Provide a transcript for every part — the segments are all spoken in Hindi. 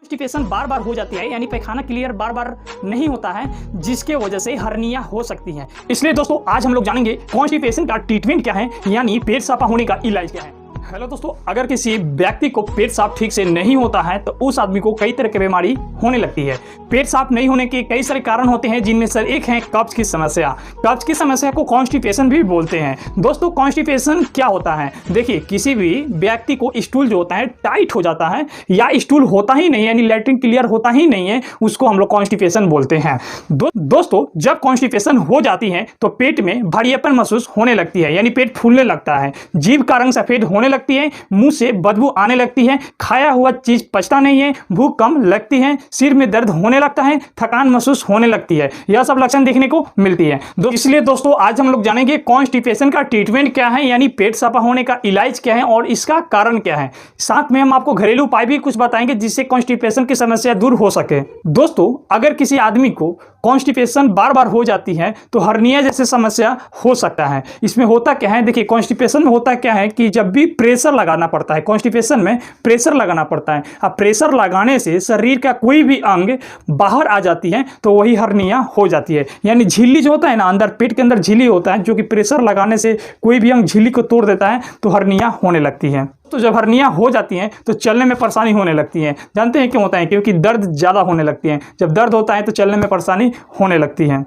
कॉन्स्टिपेशन बार बार हो जाती है, यानी पैखाना क्लियर बार बार नहीं होता है, जिसके वजह से हर्निया हो सकती है। इसलिए दोस्तों आज हम लोग जानेंगे कॉन्स्टिपेशन का ट्रीटमेंट क्या है, यानी पेट साफा होने का इलाज क्या है। हेलो दोस्तों, अगर किसी व्यक्ति को पेट साफ ठीक से नहीं होता है तो उस आदमी को कई तरह की बीमारी होने लगती है। पेट साफ नहीं होने के कई सारे कारण होते हैं, जिनमें से एक है कब्ज की समस्या। कब्ज की समस्या को कॉन्स्टिपेशन भी बोलते हैं। दोस्तों कॉन्स्टिपेशन क्या होता है? देखिए, किसी भी व्यक्ति को स्टूल जो होता है टाइट हो जाता है या स्टूल होता ही नहीं, यानी लैट्रिन क्लियर होता ही नहीं है, उसको हम लोग कॉन्स्टिपेशन बोलते हैं। दोस्तों जब कॉन्स्टिपेशन हो जाती है तो पेट में भारीपन महसूस होने लगती है, यानी पेट फूलने लगता है, जीभ का रंग सफेद होने लगती है, मुंह से बदबू आने लगती है, खाया हुआ चीज पचता नहीं है, भूख कम लगती है, सिर में दर्द होने लगता है, थकान महसूस होने लगती है। यह सब लक्षण देखने को मिलती है। इसलिए दोस्तों आज हम लोग जानेंगे कॉन्स्टिपेशन का ट्रीटमेंट क्या है, यानी पेट साफा होने का इलाज क्या है और इसका कारण क्या है। साथ में हम आपको घरेलू उपाय भी कुछ बताएंगे जिससे कॉन्स्टिपेशन की समस्या दूर हो सके। दोस्तों अगर किसी आदमी को कॉन्स्टिपेशन बार बार हो जाती है तो हर्निया जैसे समस्या हो सकता है। इसमें होता क्या है, देखिए कॉन्स्टिपेशन में होता क्या है कि जब भी प्रेशर लगाना पड़ता है, कॉन्स्टिपेशन में प्रेशर लगाना पड़ता है। अब प्रेशर लगाने से शरीर का कोई भी अंग बाहर आ जाती है तो वही हर्निया हो जाती है। यानी झिल्ली जो होता है ना, अंदर पेट के अंदर झिल्ली होता है, जो कि प्रेशर लगाने से कोई भी अंग झिल्ली को तोड़ देता है तो हर्निया होने लगती है। तो जब हर्निया हो जाती हैं तो चलने में परेशानी होने लगती है। जानते हैं क्यों होता है? क्योंकि दर्द ज़्यादा होने लगती है। जब दर्द होता है तो चलने में परेशानी होने लगती है,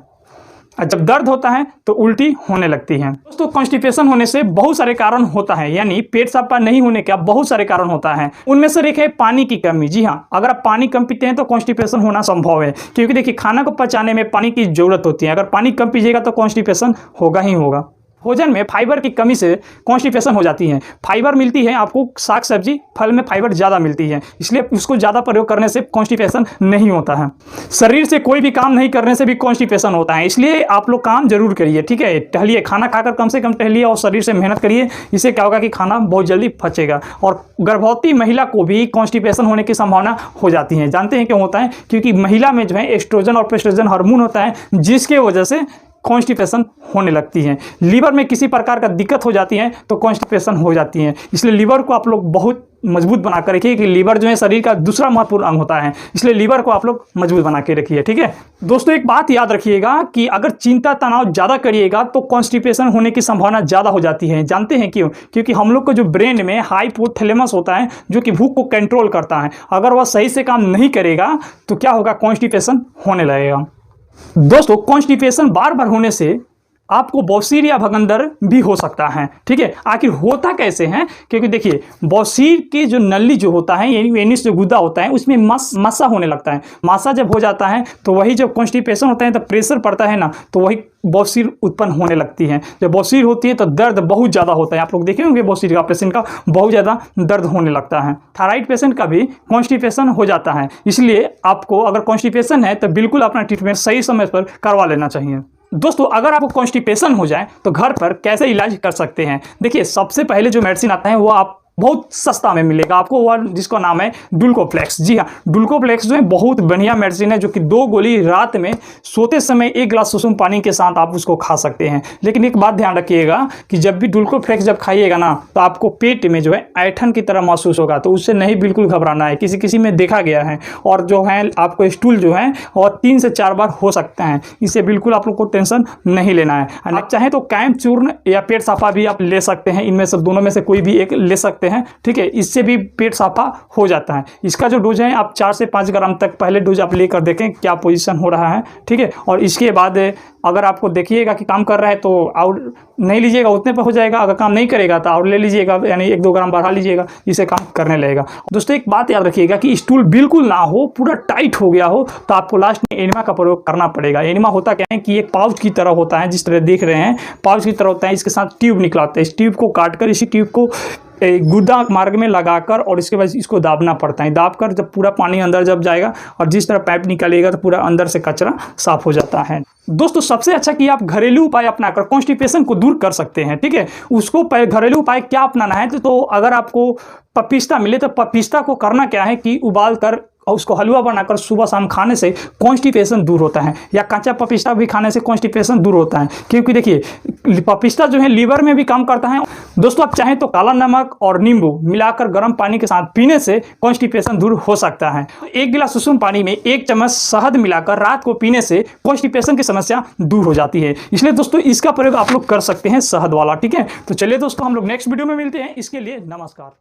और जब दर्द होता है तो उल्टी होने लगती है। दोस्तों कॉन्स्टिपेशन होने से बहुत सारे कारण होता है, यानी पेट साफ नहीं होने का बहुत सारे कारण होता है। उनमें से एक है पानी की कमी। जी हाँ, अगर आप पानी कम पीते हैं तो कॉन्स्टिपेशन होना संभव है, क्योंकि देखिए खाना को पचाने में पानी की जरूरत होती है। अगर पानी कम पीजिएगा तो कॉन्स्टिपेशन होगा ही होगा। भोजन में फाइबर की कमी से कॉन्स्टिपेशन हो जाती है। फाइबर मिलती है आपको साग सब्जी फल में फाइबर ज़्यादा मिलती है, इसलिए उसको ज़्यादा प्रयोग करने से कॉन्स्टिपेशन नहीं होता है। शरीर से कोई भी काम नहीं करने से भी कॉन्स्टिपेशन होता है, इसलिए आप लोग काम जरूर करिए, ठीक है। टहलिए, खाना खाकर कम से कम टहलिए और शरीर से मेहनत करिए। इससे क्या होगा कि खाना बहुत जल्दी पचेगा। और गर्भवती महिला को भी कॉन्स्टिपेशन होने की संभावना हो जाती है। जानते हैं क्यों होता है? क्योंकि महिला में जो है एस्ट्रोजन और प्रोस्टेरोजन हार्मोन होता है, जिसके वजह से कॉन्स्टिपेशन होने लगती है। लीवर में किसी प्रकार का दिक्कत हो जाती है तो कॉन्स्टिपेशन हो जाती है। इसलिए लीवर को आप लोग बहुत मजबूत बना कर रखिए, कि लीवर जो है शरीर का दूसरा महत्वपूर्ण अंग होता है, इसलिए लीवर को आप लोग मजबूत बना के रखिए, ठीक है। दोस्तों एक बात याद रखिएगा कि अगर चिंता तनाव ज़्यादा करिएगा तो कॉन्स्टिपेशन होने की संभावना ज़्यादा हो जाती है। जानते हैं क्यों? क्योंकि हम लोग को जो ब्रेन में हाइपोथैलेमस होता है, जो कि भूख को कंट्रोल करता है, अगर वह सही से काम नहीं करेगा तो क्या होगा? कॉन्स्टिपेशन होने लगेगा। दोस्तों कॉन्स्टिपेशन बार बार होने से आपको बवासीर या भगंदर भी हो सकता है, ठीक है। आखिर होता कैसे है? क्योंकि देखिए बवासीर की जो नली जो होता है, यानी वेनिस जो गुदा होता है, उसमें मस्सा होने लगता है। मस्सा जब हो जाता है तो वही जब कॉन्स्टिपेशन होता है तो प्रेशर पड़ता है ना, तो वही बवासीर उत्पन्न होने लगती है। जब बवासीर होती है तो दर्द बहुत ज़्यादा होता है। आप लोग देखे होंगे बवासीर का पेशेंट का बहुत ज़्यादा दर्द होने लगता है। थायराइड पेशेंट का भी कॉन्स्टिपेशन हो जाता है। इसलिए आपको अगर कॉन्स्टिपेशन है तो बिल्कुल अपना ट्रीटमेंट सही समय पर करवा लेना चाहिए। दोस्तों अगर आपको कॉन्स्टिपेशन हो जाए तो घर पर कैसे इलाज कर सकते हैं? देखिए सबसे पहले जो मेडिसिन आता है वो आप बहुत सस्ता में मिलेगा आपको, वह जिसका नाम है डुल्कोप्लेक्स। जी हाँ, डुल्कोप्लेक्स जो है बहुत बढ़िया मेडिसिन है, जो कि 2 गोली रात में सोते समय 1 गिलास सुसुम पानी के साथ आप उसको खा सकते हैं। लेकिन एक बात ध्यान रखिएगा कि जब भी डुल्कोप्लेक्स जब खाइएगा ना तो आपको पेट में जो है ऐठन की तरह महसूस होगा, तो उससे नहीं बिल्कुल घबराना है। किसी में देखा गया है, और जो है आपको स्टूल जो है और 3 से 4 बार हो सकता है। इससे बिल्कुल आप लोग को टेंशन नहीं लेना है। आप चाहें तो कैम्प चूर्ण या पेट साफा भी आप ले सकते हैं, इनमें से दोनों में से कोई भी एक ले सकते हैं, ठीक है। इससे भी पेट साफा हो जाता है। इसका जो डोज है आप 4 से 5 ग्राम तक पहले डोज आप लेकर देखें क्या पोजीशन हो रहा है, ठीक है। और इसके बाद अगर आपको देखिएगा कि काम कर रहा है तो और नहीं लीजिएगा, उतने पर हो जाएगा। अगर काम नहीं करेगा तो और ले लीजिएगा, यानी 1-2 ग्राम बढ़ा लीजिएगा, इससे काम करने लगेगा। दोस्तों एक बात याद रखिएगा कि स्टूल बिल्कुल ना हो, पूरा टाइट हो गया हो, तो आपको लास्ट में एनिमा का प्रयोग करना पड़ेगा। एनिमा होता क्या है कि एक पाउच की तरह होता है, जिस तरह देख रहे हैं पाउच की तरह होता है, इसके साथ ट्यूब निकला होता है। इस ट्यूब को काटकर इसी ट्यूब को गुदा मार्ग में लगाकर और इसके बाद इसको दाबना पड़ता है। दाबकर जब पूरा पानी अंदर जब जाएगा और जिस तरह पाइप निकलेगा तो पूरा अंदर से कचरा साफ हो जाता है। दोस्तों सबसे अच्छा कि आप घरेलू उपाय अपनाकर कॉन्स्टिपेशन को दूर कर सकते हैं, ठीक है। उसको घरेलू उपाय क्या अपनाना है? तो अगर आपको पपीता मिले तो पपीता को करना क्या है कि उबाल कर और उसको हलवा बनाकर सुबह शाम खाने से कॉन्स्टिपेशन दूर होता है, या कच्चा पपीता भी खाने से कॉन्स्टिपेशन दूर होता है, क्योंकि देखिए पपीता जो है लीवर में भी काम करता है। दोस्तों आप चाहें तो काला नमक और नींबू मिलाकर गर्म पानी के साथ पीने से कॉन्स्टिपेशन दूर हो सकता है। एक गिलास सुसुम पानी में 1 चम्मच शहद मिलाकर रात को पीने से कॉन्स्टिपेशन की समस्या दूर हो जाती है। इसलिए दोस्तों इसका प्रयोग आप लोग कर सकते हैं, शहद वाला। ठीक है, तो चलिए दोस्तों हम लोग नेक्स्ट वीडियो में मिलते हैं। इसके लिए नमस्कार।